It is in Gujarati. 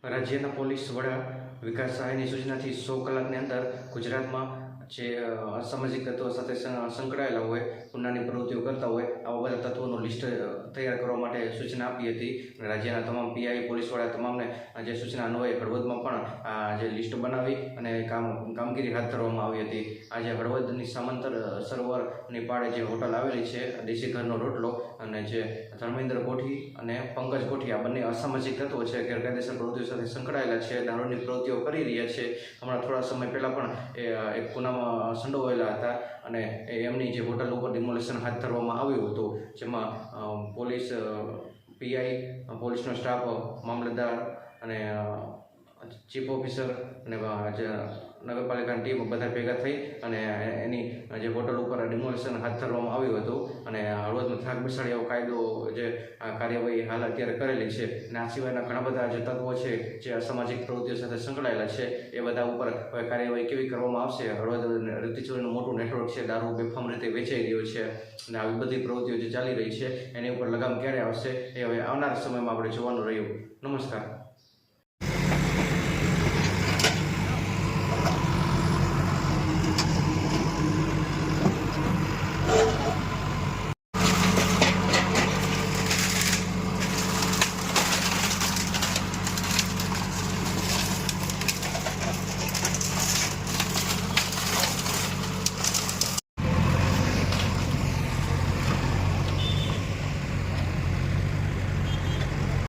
રાજ્યના પોલીસ વડા વિકાસ સહાયની સૂચનાથી 100 કલાકની અંદર ગુજરાતમાં જે અસામાજિક તત્વો સાથે સંકળાયેલા હોય, ગુનાની પ્રવૃત્તિઓ કરતા હોય, આવા બધા તત્વોનું લિસ્ટ તૈયાર કરવા માટે સૂચના આપી હતી. રાજ્યના તમામ પીઆઈ પોલીસ વડા તમામને જે સૂચના અન્વયે હળવદમાં પણ જે લિસ્ટ બનાવી અને કામગીરી હાથ ધરવામાં આવી હતી. આજે હળવદની સામંતર સરોવરની પાળે જે હોટલ આવેલી છે, દેશી ઘરનો રોટલો, અને જે ધર્મેન્દ્ર ગોઠી અને પંકજ ગોઠી, આ બંને અસામાજિક તત્વો છે, ગેરકાયદેસર પ્રવૃત્તિઓ સાથે સંકળાયેલા છે, દારૂની પ્રવૃત્તિઓ કરી રહ્યા છે. હમણાં થોડા સમય પહેલાં પણ એક ગુનામાં સંડોવાયેલા હતા અને એમની જે હોટલ ઉપર ડિમોલેશન હાથ ધરવામાં આવ્યું હતું, જેમાં પોલીસ, પીઆઈ, પોલીસનો સ્ટાફ, મામલતદાર અને ચીફ ઓફિસર અને નગરપાલિકાની ટીમ બધા ભેગા થઈ અને એની જે હોટલ ઉપર ડિમોલેશન હાથ ધરવામાં આવ્યું હતું અને હળવદમાં થાક બેસાડી એવો કાયદો જે કાર્યવાહી હાલ અત્યારે કરેલી છે. અને આ સિવાયના ઘણા બધા જે તત્વો છે જે અસામાજિક પ્રવૃત્તિઓ સાથે સંકળાયેલા છે, એ બધા ઉપર કાર્યવાહી કેવી કરવામાં આવશે. હળવદ રેતીચોરીનું મોટું નેટવર્ક છે, દારૂ બેફામ રીતે વેચાઈ રહ્યો છે અને આવી બધી પ્રવૃત્તિઓ જે ચાલી રહી છે એની ઉપર લગામ ક્યારે આવશે એ હવે આવનાર સમયમાં આપણે જોવાનું રહ્યું. નમસ્કાર.